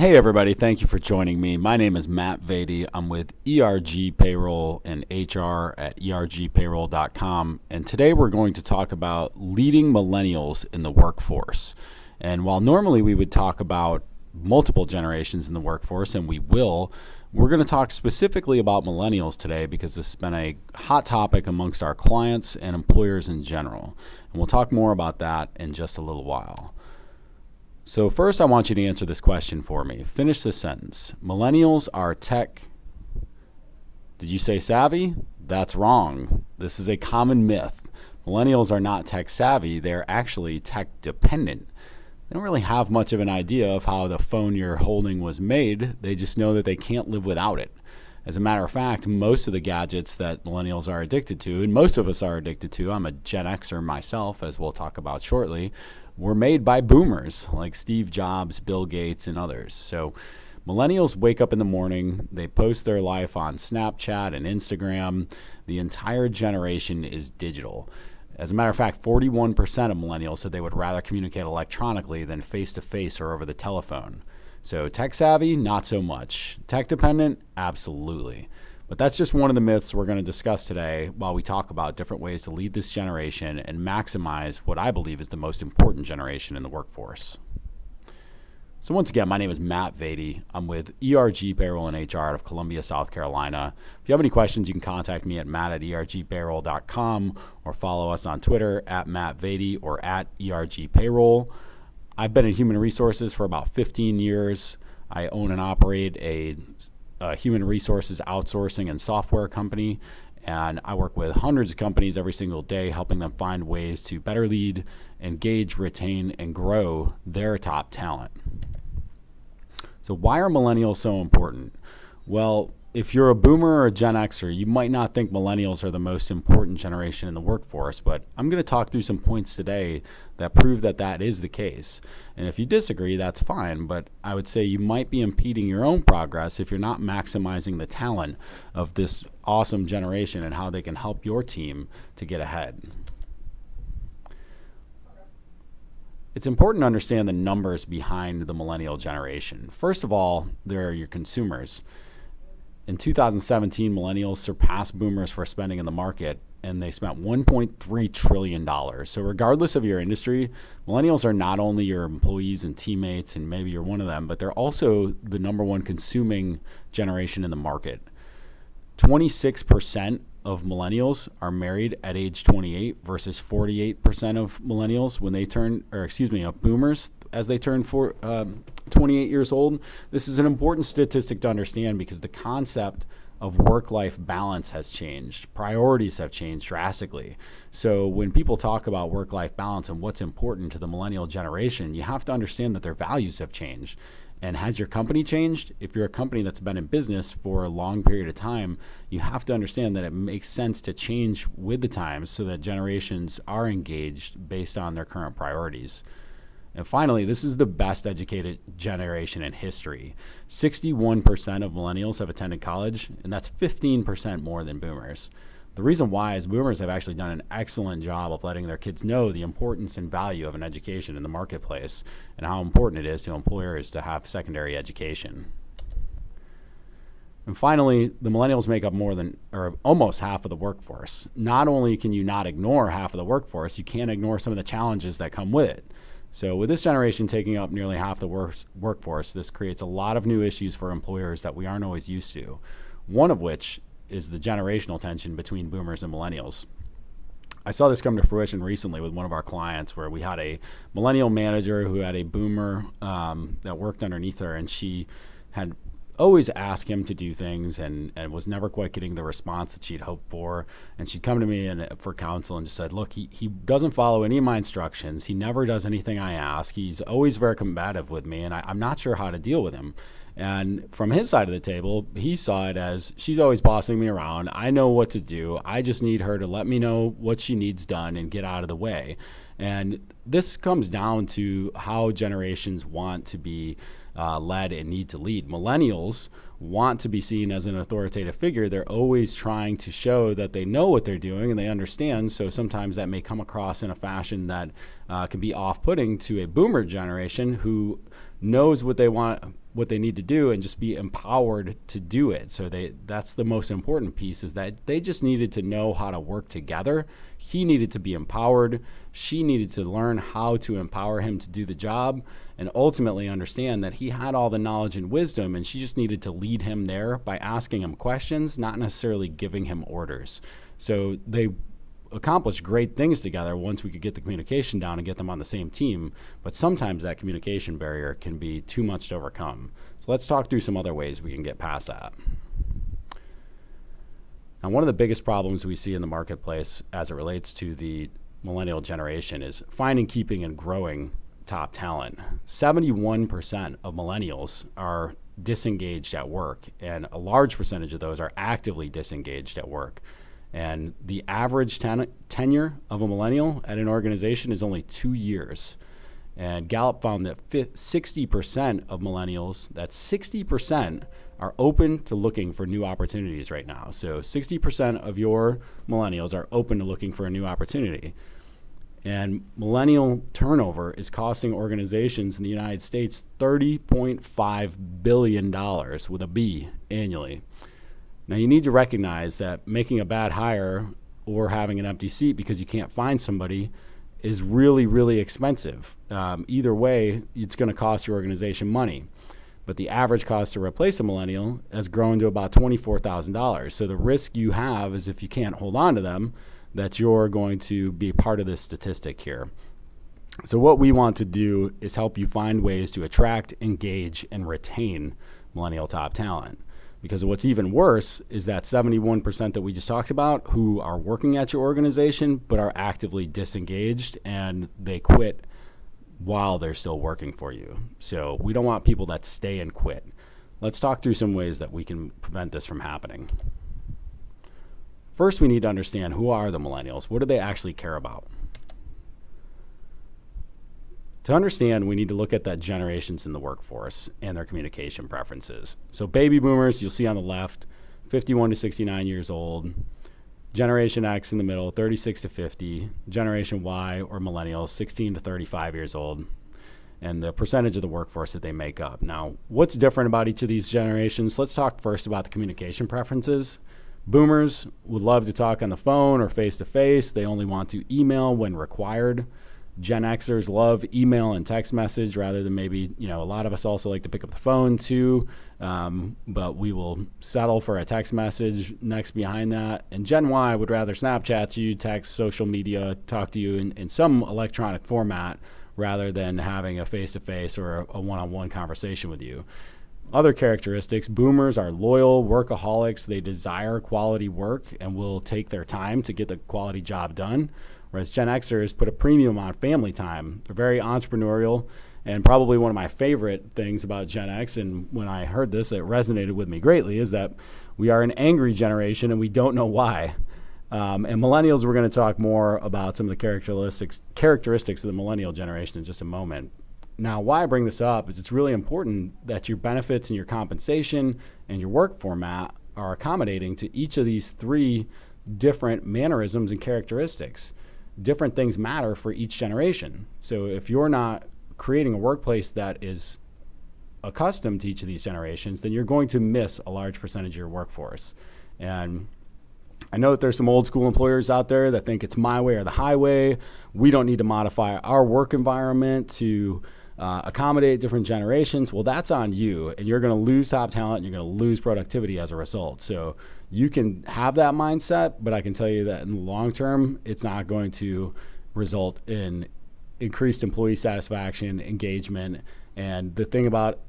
Hey everybody, thank you for joining me. My name is Matt Vady. I'm with ERG Payroll and HR at ergpayroll.com. And today we're going to talk about leading millennials in the workforce. And while normally we would talk about multiple generations in the workforce, and we will, we're going to talk specifically about millennials today because this has been a hot topic amongst our clients and employers in general. And we'll talk more about that in just a little while. So first, I want you to answer this question for me. Finish this sentence. Millennials are tech. Did you say savvy? That's wrong. This is a common myth. Millennials are not tech savvy. They're actually tech dependent. They don't really have much of an idea of how the phone you're holding was made. They just know that they can't live without it. As a matter of fact, most of the gadgets that millennials are addicted to, and most of us are addicted to, I'm a Gen Xer myself, as we'll talk about shortly, were made by boomers like Steve Jobs, Bill Gates, and others. So millennials wake up in the morning, they post their life on Snapchat and Instagram. The entire generation is digital. As a matter of fact, 41% of millennials said they would rather communicate electronically than face-to-face or over the telephone. So tech savvy, not so much. Tech dependent, absolutely. But that's just one of the myths we're going to discuss today while we talk about different ways to lead this generation and maximize what I believe is the most important generation in the workforce. So once again, my name is Matt Vady. I'm with ERG Payroll and HR out of Columbia, South Carolina. If you have any questions, you can contact me at matt@ergpayroll.com or follow us on Twitter at Matt Vady or at ERG Payroll. I've been in human resources for about 15 years. I own and operate a human resources outsourcing and software company, and I work with hundreds of companies every single day, helping them find ways to better lead, engage, retain, and grow their top talent. So why are millennials so important? Well, if you're a boomer or a Gen Xer, you might not think millennials are the most important generation in the workforce, but I'm going to talk through some points today that prove that that is the case. And if you disagree, that's fine, but I would say you might be impeding your own progress if you're not maximizing the talent of this awesome generation and how they can help your team to get ahead. It's important to understand the numbers behind the millennial generation. First of all, they're your consumers. In 2017, millennials surpassed boomers for spending in the market, and they spent $1.3 trillion. So regardless of your industry, millennials are not only your employees and teammates, and maybe you're one of them, but they're also the number one consuming generation in the market. 26% of millennials are married at age 28 versus 48% of millennials when they turn, of boomers as they turn 28 years old. This is an important statistic to understand because the concept of work-life balance has changed. Priorities have changed drastically. So when people talk about work-life balance and what's important to the millennial generation, you have to understand that their values have changed. And has your company changed? If you're a company that's been in business for a long period of time, you have to understand that it makes sense to change with the times so that generations are engaged based on their current priorities. And finally, this is the best educated generation in history. 61% of millennials have attended college, and that's 15% more than boomers. The reason why is boomers have actually done an excellent job of letting their kids know the importance and value of an education in the marketplace and how important it is to employers to have secondary education. And finally, the millennials make up more than, or almost half of the workforce. Not only can you not ignore half of the workforce, you can't ignore some of the challenges that come with it. So with this generation taking up nearly half the workforce, this creates a lot of new issues for employers that we aren't always used to. One of which is the generational tension between boomers and millennials. I saw this come to fruition recently with one of our clients where we had a millennial manager who had a boomer that worked underneath her, and she had always asked him to do things and was never quite getting the response that she'd hoped for. And she'd come to me for counsel and just said, look, he doesn't follow any of my instructions. He never does anything I ask. He's always very combative with me, and I'm not sure how to deal with him. And from his side of the table, he saw it as, she's always bossing me around. I know what to do. I just need her to let me know what she needs done and get out of the way. And this comes down to how generations want to be led and need to lead. Millennials want to be seen as an authoritative figure. They're always trying to show that they know what they're doing and they understand. So sometimes that may come across in a fashion that can be off-putting to a boomer generation who knows what they want, what they need to do and just be empowered to do it. So that's the most important piece, is that they just needed to know how to work together. He needed to be empowered. She needed to learn how to empower him to do the job, and ultimately understand that he had all the knowledge and wisdom, and she just needed to lead him there by asking him questions, not necessarily giving him orders. So they accomplished great things together once we could get the communication down and get them on the same team. But sometimes that communication barrier can be too much to overcome. So let's talk through some other ways we can get past that. Now, one of the biggest problems we see in the marketplace as it relates to the millennial generation is finding, keeping, and growing top talent. 71% of millennials are disengaged at work, and a large percentage of those are actively disengaged at work. And the average tenure of a millennial at an organization is only 2 years. And Gallup found that 60% of millennials, that's 60%, are open to looking for new opportunities right now. So 60% of your millennials are open to looking for a new opportunity. And millennial turnover is costing organizations in the United States $30.5 billion with a B annually. Now, you need to recognize that making a bad hire or having an empty seat because you can't find somebody is really, really expensive. Either way, it's going to cost your organization money. But the average cost to replace a millennial has grown to about $24,000. So the risk you have is, if you can't hold on to them, that you're going to be part of this statistic here. So what we want to do is help you find ways to attract, engage, and retain millennial top talent. Because what's even worse is that 71% that we just talked about who are working at your organization but are actively disengaged, and they quit while they're still working for you. So we don't want people that stay and quit. Let's talk through some ways that we can prevent this from happening. First, we need to understand, who are the millennials? What do they actually care about? To understand, we need to look at the generations in the workforce and their communication preferences. So baby boomers, you'll see on the left, 51 to 69 years old. Generation X in the middle, 36 to 50. Generation Y, or millennials, 16 to 35 years old. And the percentage of the workforce that they make up. Now, what's different about each of these generations? Let's talk first about the communication preferences. Boomers would love to talk on the phone or face-to-face. They only want to email when required. Gen Xers love email and text message rather than maybe, a lot of us also like to pick up the phone too, but we will settle for a text message next behind that. And Gen Y would rather Snapchat you, text, social media, talk to you in some electronic format rather than having a face-to-face or a one-on-one conversation with you. Other characteristics: boomers are loyal workaholics. They desire quality work and will take their time to get the quality job done. Whereas Gen Xers put a premium on family time. They're very entrepreneurial, and probably one of my favorite things about Gen X, and when I heard this, it resonated with me greatly, is that we are an angry generation and we don't know why. And millennials, we're going to talk more about some of the characteristics of the millennial generation in just a moment. Now, why I bring this up is it's really important that your benefits and your compensation and your work format are accommodating to each of these three different mannerisms and characteristics. Different things matter for each generation. So if you're not creating a workplace that is accustomed to each of these generations, then you're going to miss a large percentage of your workforce. And I know that there's some old school employers out there that think it's my way or the highway. We don't need to modify our work environment to accommodate different generations. Well, that's on you, and you're going to lose top talent, and you're going to lose productivity as a result. So you can have that mindset, but I can tell you that in the long term, it's not going to result in increased employee satisfaction, engagement. And the thing about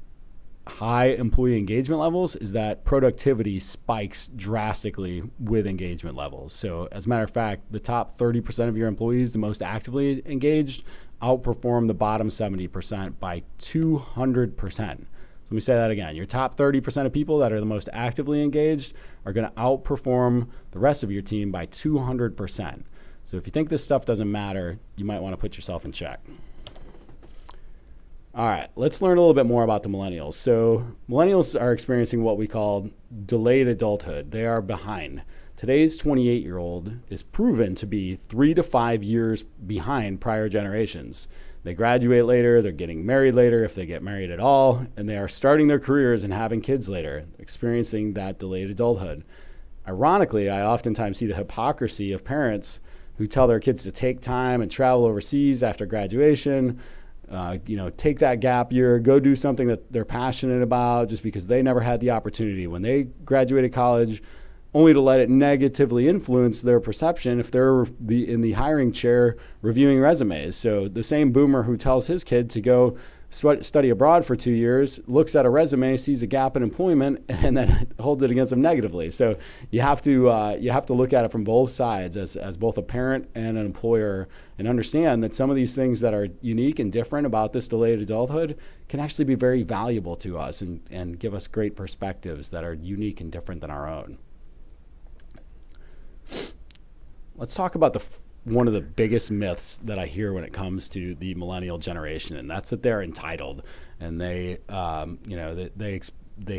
high employee engagement levels is that productivity spikes drastically with engagement levels. So as a matter of fact, the top 30% of your employees, the most actively engaged, outperform the bottom 70% by 200%. So let me say that again. Your top 30% of people that are the most actively engaged are going to outperform the rest of your team by 200%. So if you think this stuff doesn't matter, you might want to put yourself in check. All right, let's learn a little bit more about the millennials. So millennials are experiencing what we call delayed adulthood. They are behind. Today's 28-year-old is proven to be 3 to 5 years behind prior generations. They graduate later, they're getting married later if they get married at all, and they are starting their careers and having kids later, experiencing that delayed adulthood. Ironically, I oftentimes see the hypocrisy of parents who tell their kids to take time and travel overseas after graduation, take that gap year, go do something that they're passionate about just because they never had the opportunity when they graduated college, only to let it negatively influence their perception if they're in the hiring chair reviewing resumes. So the same boomer who tells his kid to go study abroad for 2 years looks at a resume, sees a gap in employment, and then holds it against them negatively. So you have to look at it from both sides as both a parent and an employer, and understand that some of these things that are unique and different about this delayed adulthood can actually be very valuable to us and give us great perspectives that are unique and different than our own. Let's talk about one of the biggest myths that I hear when it comes to the millennial generation, and that's that they're entitled, and they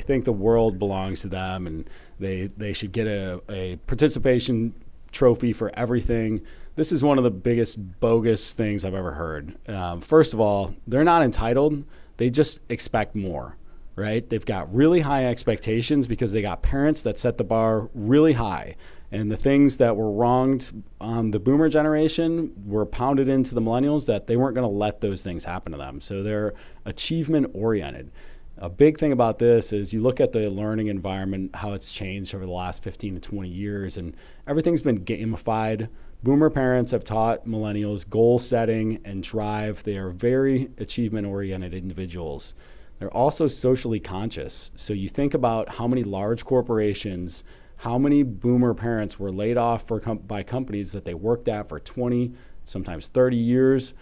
think the world belongs to them, and they should get a participation trophy for everything. This is one of the biggest bogus things I've ever heard. First of all, they're not entitled; they just expect more. Right? They've got really high expectations because they got parents that set the bar really high. And the things that were wronged on the boomer generation were pounded into the millennials that they weren't going to let those things happen to them. So they're achievement oriented. A big thing about this is you look at the learning environment, how it's changed over the last 15 to 20 years, and everything's been gamified. Boomer parents have taught millennials goal setting and drive. They are very achievement oriented individuals. They're also socially conscious. So you think about how many large corporations, how many boomer parents were laid off by companies that they worked at for 20, sometimes 30 years,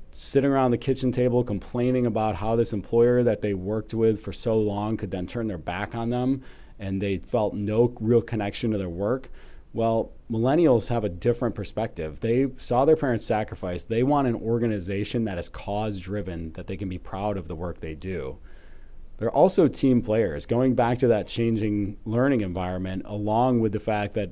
sitting around the kitchen table complaining about how this employer that they worked with for so long could then turn their back on them, and they felt no real connection to their work. Well, millennials have a different perspective. They saw their parents sacrifice. They want an organization that is cause-driven, that they can be proud of the work they do. They're also team players, going back to that changing learning environment, along with the fact that,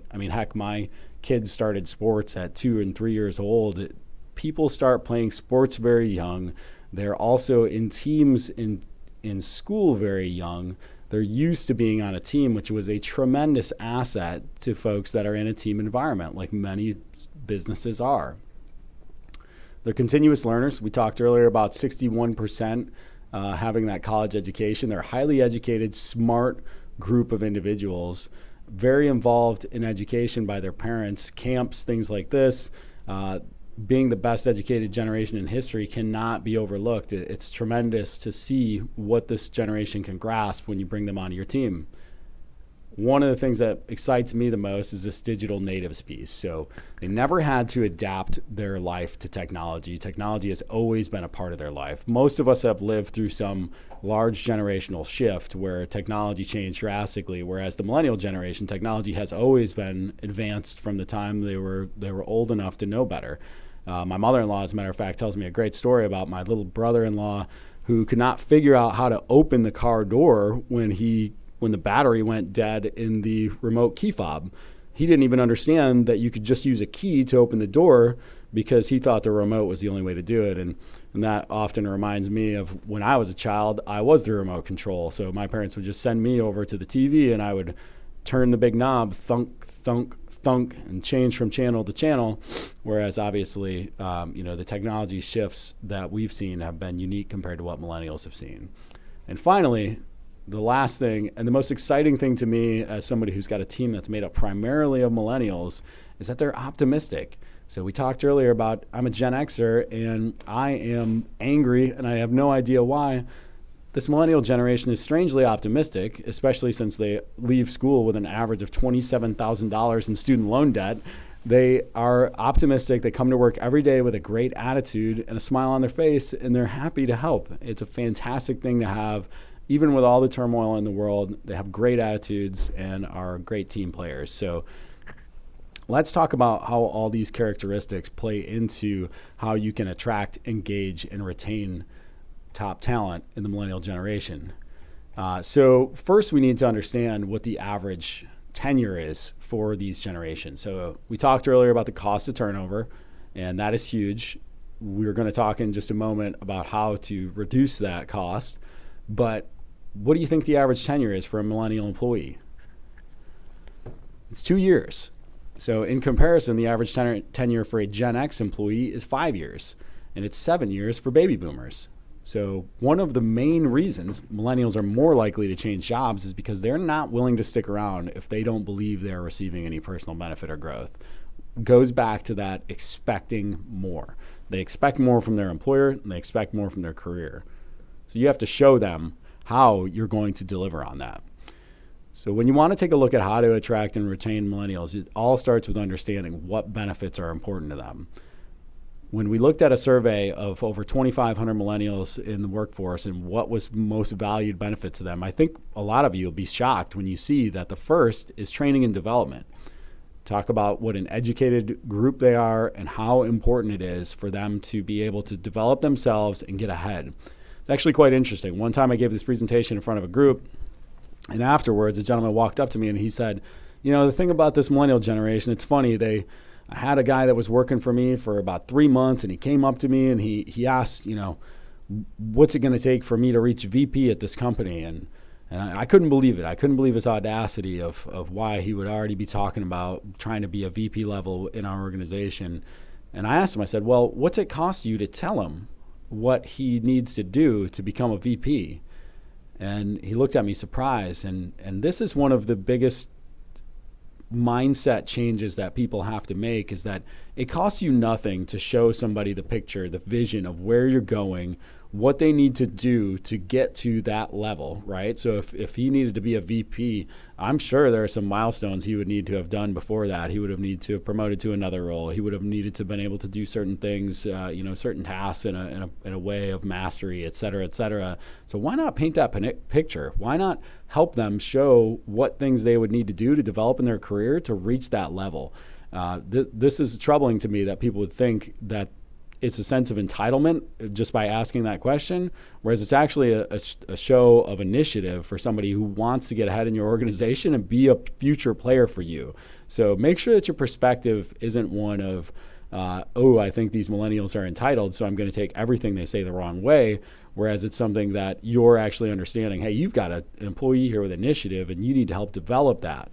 my kids started sports at 2 and 3 years old. People start playing sports very young. They're also in teams in school very young. They're used to being on a team, which was a tremendous asset to folks that are in a team environment, like many businesses are. They're continuous learners. We talked earlier about 61% having that college education. They're a highly educated, smart group of individuals, very involved in education by their parents, camps, things like this. Being the best educated generation in history cannot be overlooked. It's tremendous to see what this generation can grasp when you bring them onto your team. One of the things that excites me the most is this digital natives piece. So they never had to adapt their life to technology. Technology has always been a part of their life. Most of us have lived through some large generational shift where technology changed drastically, whereas the millennial generation, technology has always been advanced from the time they were old enough to know better. My mother-in-law, as a matter of fact, tells me a great story about my little brother-in-law who could not figure out how to open the car door when the battery went dead in the remote key fob. He didn't even understand that you could just use a key to open the door because he thought the remote was the only way to do it. And that often reminds me of when I was a child, I was the remote control. So my parents would just send me over to the TV and I would turn the big knob, thunk, thunk, thunk, and change from channel to channel. Whereas obviously, the technology shifts that we've seen have been unique compared to what millennials have seen. And finally, the last thing, and the most exciting thing to me as somebody who's got a team that's made up primarily of millennials, is that they're optimistic. So we talked earlier about I'm a Gen Xer and I am angry and I have no idea why. This millennial generation is strangely optimistic, especially since they leave school with an average of $27,000 in student loan debt. They are optimistic. They come to work every day with a great attitude and a smile on their face, and they're happy to help. It's a fantastic thing to have. Even with all the turmoil in the world, they have great attitudes and are great team players. So let's talk about how all these characteristics play into how you can attract, engage, and retain top talent in the millennial generation. So first, we need to understand what the average tenure is for these generations. So we talked earlier about the cost of turnover, and that is huge. we're going to talk in just a moment about how to reduce that cost. But what do you think the average tenure is for a millennial employee? It's 2 years. So in comparison, the average tenure for a Gen X employee is 5 years, and it's 7 years for baby boomers. So one of the main reasons millennials are more likely to change jobs is because they're not willing to stick around if they don't believe they're receiving any personal benefit or growth. Goes back to that expecting more. They expect more from their employer, and they expect more from their career. So you have to show them how you're going to deliver on that. So when you want to take a look at how to attract and retain millennials, it all starts with understanding what benefits are important to them. When we looked at a survey of over 2,500 millennials in the workforce and what was most valued benefit to them, I think a lot of you will be shocked when you see that the first is training and development. Talk about what an educated group they are and how important it is for them to be able to develop themselves and get ahead. It's actually quite interesting. One time I gave this presentation in front of a group, and afterwards a gentleman walked up to me and he said, you know, the thing about this millennial generation, it's funny, I had a guy that was working for me for about 3 months, and he came up to me and he asked, you know, what's it going to take for me to reach VP at this company? And I couldn't believe it. I couldn't believe his audacity of why he would already be talking about trying to be a VP level in our organization. And I asked him, I said, well, what's it cost you to tell him what he needs to do to become a VP? And he looked at me surprised. And this is one of the biggest mindset changes that people have to make, is that it costs you nothing to show somebody the picture, the vision of where you're going, what they need to do to get to that level, right? So if he needed to be a VP, I'm sure there are some milestones he would need to have done before that. He would have needed to have promoted to another role. He would have needed to have been able to do certain things, certain tasks in a way of mastery, et cetera, et cetera. So why not paint that picture? Why not help them show what things they would need to do to develop in their career to reach that level? This is troubling to me that people would think that it's a sense of entitlement just by asking that question, whereas it's actually a show of initiative for somebody who wants to get ahead in your organization and be a future player for you. So make sure that your perspective isn't one of, I think these millennials are entitled, so I'm going to take everything they say the wrong way, whereas it's something that you're actually understanding, hey, you've got an employee here with initiative and you need to help develop that.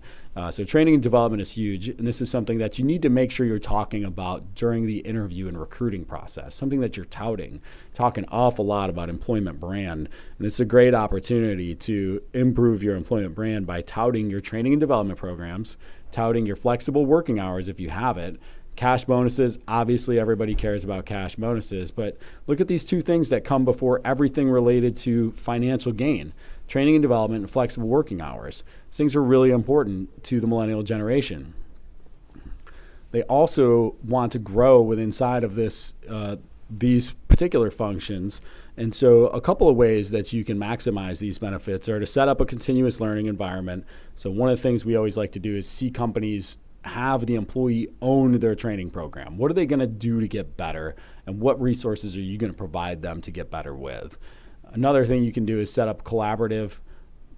So training and development is huge, and this is something that you need to make sure you're talking about during the interview and recruiting process, something that you're touting. Talk an awful lot about employment brand, and it's a great opportunity to improve your employment brand by touting your training and development programs, touting your flexible working hours if you have it, cash bonuses. Obviously, everybody cares about cash bonuses, but look at these two things that come before everything related to financial gain: training and development and flexible working hours. These things are really important to the millennial generation. They also want to grow within inside of these particular functions. And so a couple of ways that you can maximize these benefits are to set up a continuous learning environment. So one of the things we always like to do is see companies have the employee own their training program. What are they going to do to get better, and what resources are you going to provide them to get better with? Another thing you can do is set up collaborative,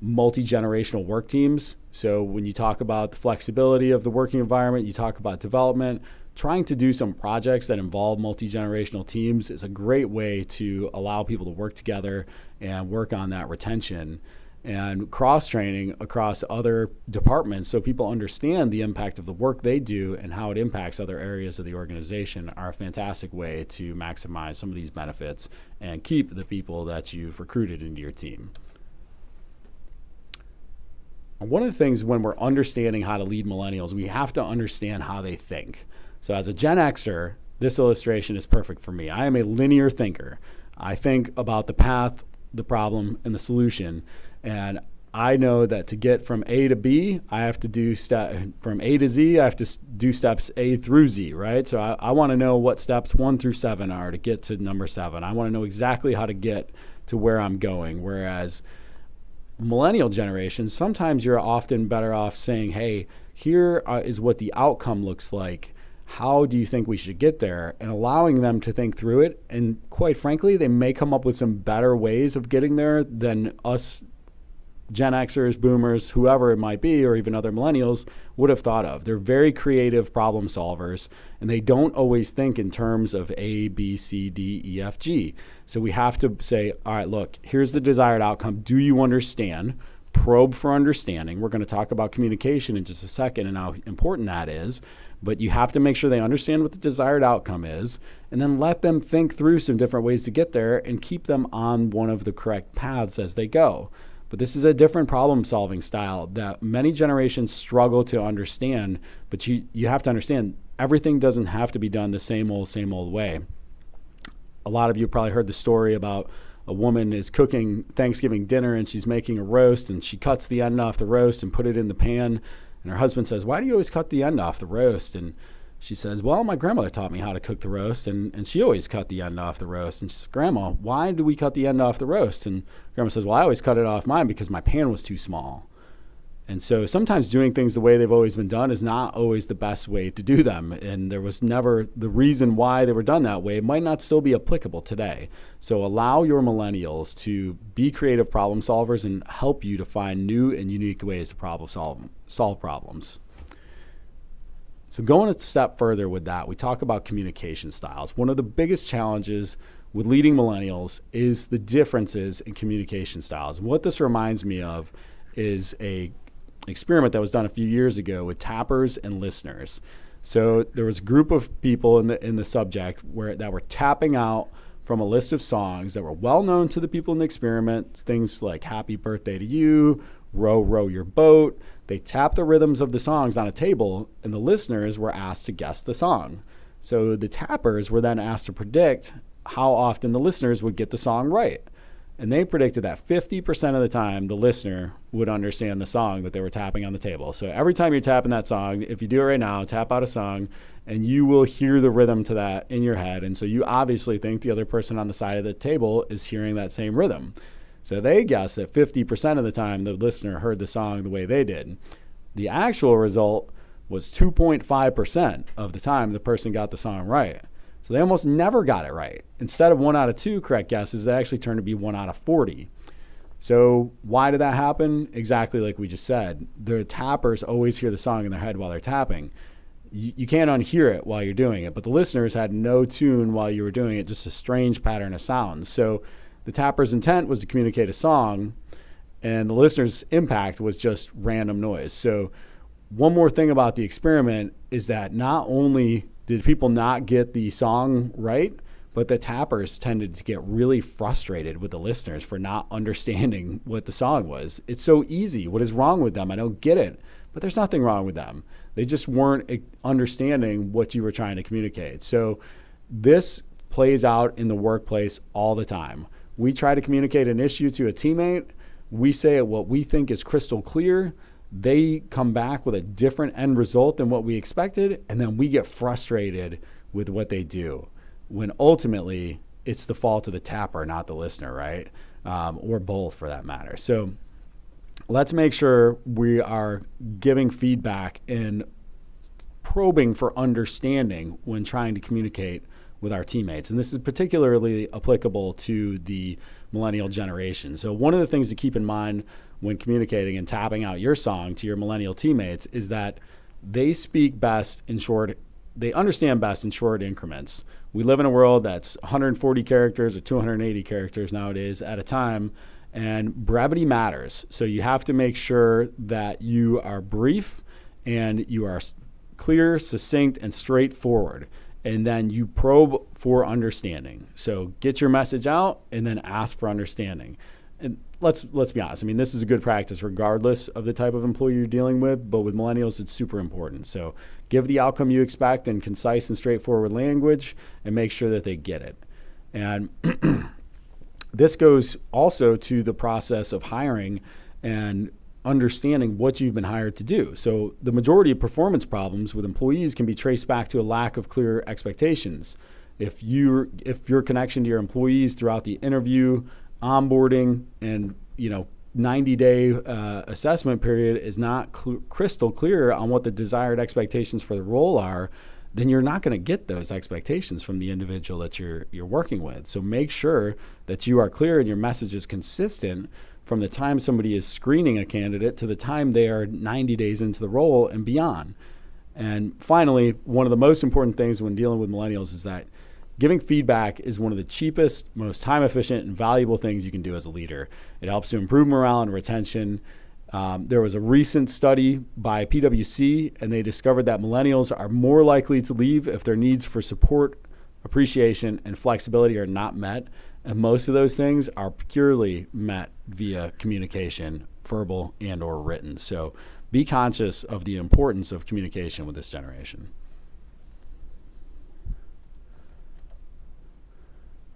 multi-generational work teams. So when you talk about the flexibility of the working environment, you talk about development, trying to do some projects that involve multi-generational teams is a great way to allow people to work together and work on that retention. And cross-training across other departments so people understand the impact of the work they do and how it impacts other areas of the organization are a fantastic way to maximize some of these benefits and keep the people that you've recruited into your team. One of the things when we're understanding how to lead millennials, we have to understand how they think. So as a Gen Xer, this illustration is perfect for me. I am a linear thinker. I think about the path, the problem, and the solution. And I know that to get from A to B, I have to do from A to Z, I have to do steps A through Z, right? So I want to know what steps 1 through 7 are to get to number 7. I want to know exactly how to get to where I'm going. Whereas millennial generation, sometimes you're often better off saying, hey, here is what the outcome looks like. How do you think we should get there? And allowing them to think through it. And quite frankly, they may come up with some better ways of getting there than us Gen Xers, boomers, whoever it might be, or even other millennials would have thought of. They're very creative problem solvers, and they don't always think in terms of A, B, C, D, E, F, G. So we have to say, all right, look, here's the desired outcome. Do you understand? Probe for understanding. We're going to talk about communication in just a second and how important that is. But you have to make sure they understand what the desired outcome is, and then let them think through some different ways to get there and keep them on one of the correct paths as they go. But this is a different problem-solving style that many generations struggle to understand. But you have to understand, everything doesn't have to be done the same old way. A lot of you probably heard the story about a woman is cooking Thanksgiving dinner and she's making a roast, and she cuts the end off the roast and put it in the pan. And her husband says, "Why do you always cut the end off the roast?" And she says, "Well, my grandmother taught me how to cook the roast, and she always cut the end off the roast." And she says, "Grandma, why do we cut the end off the roast?" And Grandma says, "Well, I always cut it off mine because my pan was too small." And so sometimes doing things the way they've always been done is not always the best way to do them. And there was never the reason why they were done that way. It might not still be applicable today. So allow your millennials to be creative problem solvers and help you to find new and unique ways to solve problems. So going a step further with that, we talk about communication styles. One of the biggest challenges with leading millennials is the differences in communication styles. And what this reminds me of is a experiment that was done a few years ago with tappers and listeners. So there was a group of people in the subject that were tapping out from a list of songs that were well known to the people in the experiment, things like "Happy Birthday to You," "Row, Row Your Boat." They tapped the rhythms of the songs on a table, and the listeners were asked to guess the song. So the tappers were then asked to predict how often the listeners would get the song right. And they predicted that 50% of the time the listener would understand the song that they were tapping on the table. So every time you're tapping that song, if you do it right now, tap out a song, and you will hear the rhythm to that in your head. And so you obviously think the other person on the side of the table is hearing that same rhythm. So they guessed that 50% of the time the listener heard the song the way they did. The actual result was 2.5% of the time the person got the song right. So they almost never got it right. Instead of 1 out of 2 correct guesses, it actually turned to be 1 out of 40. So why did that happen? Exactly like we just said. The tappers always hear the song in their head while they're tapping. You can't unhear it while you're doing it, but the listeners had no tune while you were doing it, just a strange pattern of sounds. So the tapper's intent was to communicate a song, and the listener's impact was just random noise. So one more thing about the experiment is that not only did people not get the song right, but the tappers tended to get really frustrated with the listeners for not understanding what the song was. It's so easy. What is wrong with them? I don't get it. But there's nothing wrong with them. They just weren't understanding what you were trying to communicate. So this plays out in the workplace all the time. We try to communicate an issue to a teammate. We say what we think is crystal clear. They come back with a different end result than what we expected, and then we get frustrated with what they do, when ultimately it's the fault of the tapper, not the listener, right? Or both for that matter. So let's make sure we are giving feedback and probing for understanding when trying to communicate with our teammates. And this is particularly applicable to the millennial generation. So one of the things to keep in mind when communicating and tapping out your song to your millennial teammates is that they understand best in short increments. We live in a world that's 140 characters or 280 characters nowadays at a time, and brevity matters. So you have to make sure that you are brief and you are clear, succinct, and straightforward. And then you probe for understanding. So get your message out and then ask for understanding. And let's be honest. I mean, this is a good practice regardless of the type of employee you're dealing with, but with millennials, it's super important. So give the outcome you expect in concise and straightforward language and make sure that they get it. And this goes also to the process of hiring and understanding what you've been hired to do. So the majority of performance problems with employees can be traced back to a lack of clear expectations. If your connection to your employees throughout the interview, onboarding, and 90-day assessment period is not crystal clear on what the desired expectations for the role are, then you're not going to get those expectations from the individual that you're working with. So make sure that you are clear and your message is consistent from the time somebody is screening a candidate to the time they are 90 days into the role and beyond. And finally, one of the most important things when dealing with millennials is that giving feedback is one of the cheapest, most time efficient, and valuable things you can do as a leader. It helps to improve morale and retention. There was a recent study by PwC, and they discovered that millennials are more likely to leave if their needs for support, appreciation, and flexibility are not met. And most of those things are purely met via communication, verbal and or written. So be conscious of the importance of communication with this generation.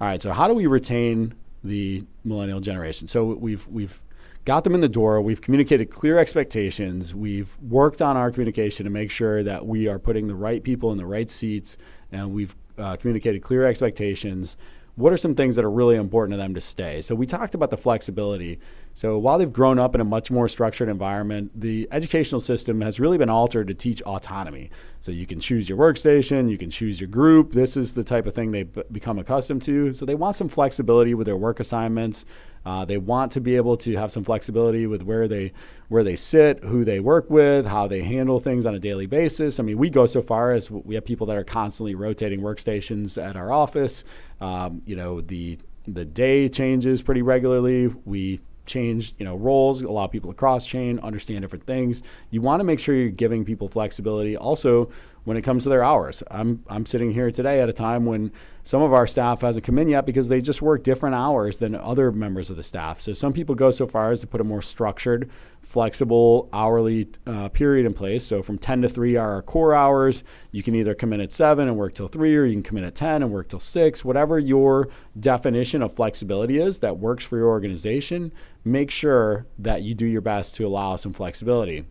All right, so how do we retain the millennial generation? So we've got them in the door. We've communicated clear expectations. We've worked on our communication to make sure that we are putting the right people in the right seats, and we've communicated clear expectations. What are some things that are really important to them to stay? So we talked about the flexibility. So while they've grown up in a much more structured environment, the educational system has really been altered to teach autonomy. So you can choose your workstation, you can choose your group. This is the type of thing they've become accustomed to. So they want some flexibility with their work assignments. They want to be able to have some flexibility with where they sit, who they work with, how they handle things on a daily basis. I mean, we go so far as we have people that are constantly rotating workstations at our office. The day changes pretty regularly. We change, roles, allow people to cross-chain, understand different things. You want to make sure you're giving people flexibility. Also, when it comes to their hours, I'm sitting here today at a time when some of our staff hasn't come in yet because they just work different hours than other members of the staff. So some people go so far as to put a more structured, flexible hourly period in place. So from 10 to 3 are our core hours. You can either come in at 7 and work till 3, or you can come in at 10 and work till 6. Whatever your definition of flexibility is that works for your organization, make sure that you do your best to allow some flexibility.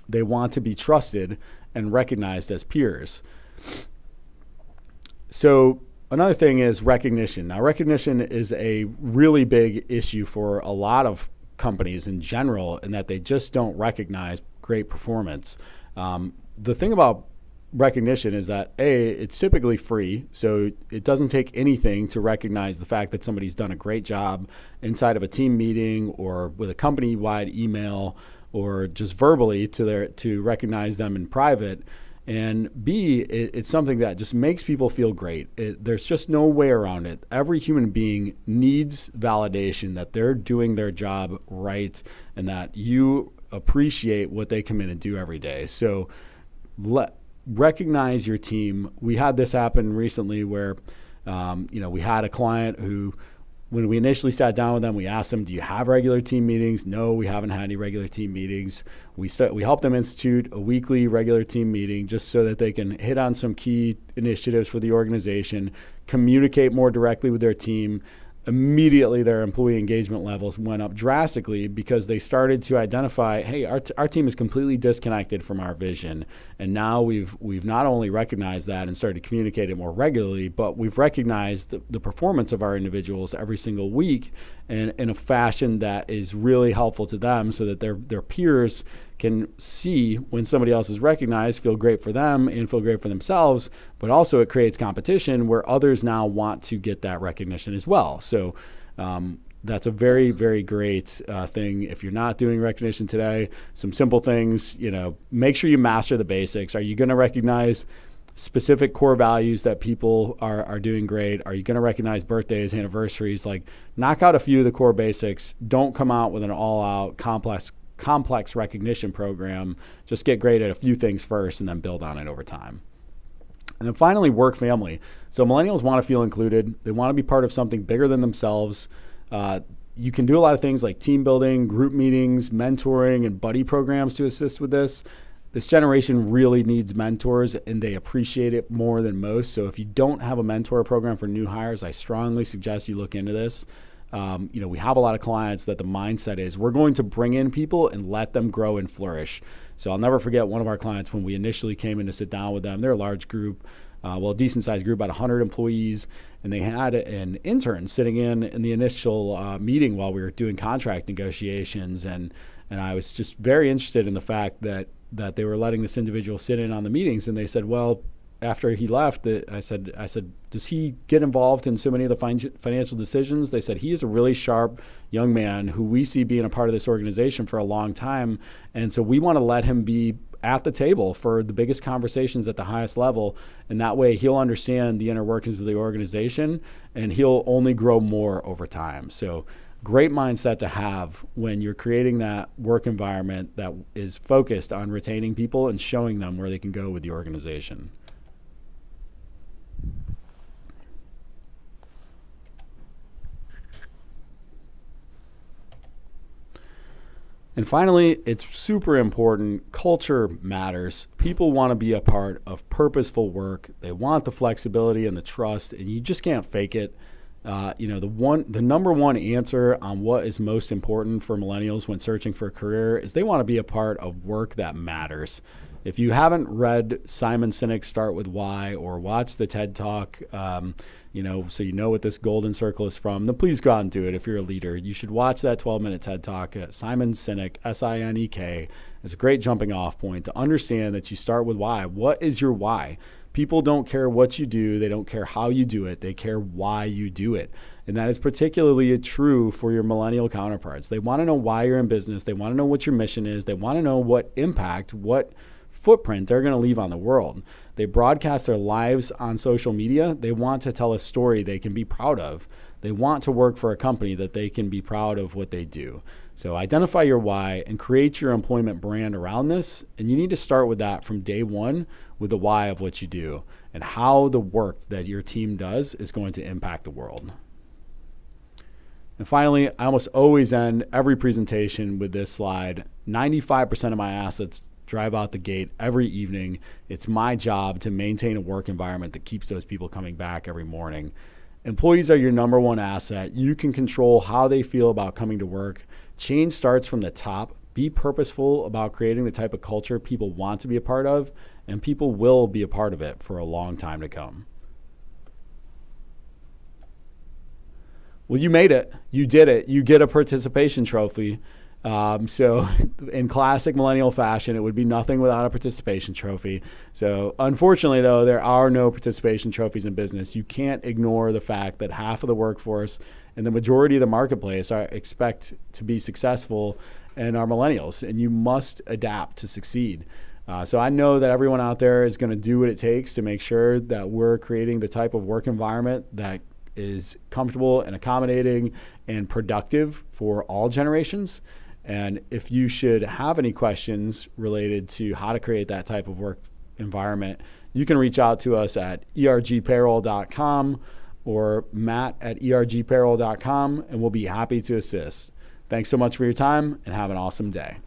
They want to be trusted and recognized as peers. So another thing is recognition. Now, recognition is a really big issue for a lot of companies in general, in that they just don't recognize great performance. The thing about recognition is that it's typically free, so it doesn't take anything to recognize the fact that somebody's done a great job inside of a team meeting or with a company-wide email, or just verbally to recognize them in private. And B, it's something that just makes people feel great. There's just no way around it. Every human being needs validation that they're doing their job right and that you appreciate what they come in and do every day. So recognize your team. We had this happen recently where we had a client who, when we initially sat down with them, we asked them, do you have regular team meetings? No, we haven't had any regular team meetings. We helped them institute a weekly regular team meeting just so that they can hit on some key initiatives for the organization, communicate more directly with their team. Immediately their employee engagement levels went up drastically because they started to identify, hey, our team is completely disconnected from our vision. And now we've not only recognized that and started to communicate it more regularly, but we've recognized the performance of our individuals every single week in a fashion that is really helpful to them, so that their peers can see when somebody else is recognized, feel great for them and feel great for themselves, but also it creates competition where others now want to get that recognition as well. So that's a very, very great thing. If you're not doing recognition today, some simple things, make sure you master the basics. Are you going to recognize specific core values that people are doing great? Are you going to recognize birthdays, anniversaries? Like, knock out a few of the core basics. Don't come out with an all-out complex recognition program. Just get great at a few things first and then build on it over time. And then finally, work family. So millennials want to feel included. They want to be part of something bigger than themselves. You can do a lot of things like team building, group meetings, mentoring, and buddy programs to assist with this. This generation really needs mentors, and they appreciate it more than most. So if you don't have a mentor program for new hires, I strongly suggest you look into this. We have a lot of clients that the mindset is we're going to bring in people and let them grow and flourish. So I'll never forget one of our clients when we initially came in to sit down with them. They're a large group, a decent sized group, about 100 employees, and they had an intern sitting in the initial meeting while we were doing contract negotiations. And I was just very interested in the fact that they were letting this individual sit in on the meetings, and they said, well, after he left, I said, does he get involved in so many of the financial decisions? They said, he is a really sharp young man who we see being a part of this organization for a long time. And so we want to let him be at the table for the biggest conversations at the highest level. And that way he'll understand the inner workings of the organization and he'll only grow more over time. So great mindset to have when you're creating that work environment that is focused on retaining people and showing them where they can go with the organization. And finally, it's super important. Culture matters. People want to be a part of purposeful work. They want the flexibility and the trust, and you just can't fake it. The number one answer on what is most important for millennials when searching for a career is they want to be a part of work that matters. If you haven't read Simon Sinek's Start With Why or watched the TED Talk, so you know what this golden circle is from, then please go out and do it. If you're a leader, you should watch that 12-minute TED Talk. Simon Sinek, Sinek, is a great jumping off point to understand that you start with why. What is your why? People don't care what you do. They don't care how you do it. They care why you do it. And that is particularly true for your millennial counterparts. They want to know why you're in business. They want to know what your mission is. They want to know what impact, what footprint they're going to leave on the world. They broadcast their lives on social media. They want to tell a story they can be proud of. They want to work for a company that they can be proud of what they do. So identify your why and create your employment brand around this. And you need to start with that from day one, with the why of what you do and how the work that your team does is going to impact the world. And finally, I almost always end every presentation with this slide. 95% of my assets drive out the gate every evening. It's my job to maintain a work environment that keeps those people coming back every morning. Employees are your number one asset. You can control how they feel about coming to work. Change starts from the top. Be purposeful about creating the type of culture people want to be a part of, and people will be a part of it for a long time to come. Well, you made it. You did it. You get a participation trophy. So in classic millennial fashion, it would be nothing without a participation trophy. So unfortunately, though, there are no participation trophies in business. You can't ignore the fact that half of the workforce and the majority of the marketplace expect to be successful and are millennials, and you must adapt to succeed. So I know that everyone out there is going to do what it takes to make sure that we're creating the type of work environment that is comfortable and accommodating and productive for all generations. And if you should have any questions related to how to create that type of work environment, you can reach out to us at ergpayroll.com or matt@ergpayroll.com, and we'll be happy to assist. Thanks so much for your time, and have an awesome day.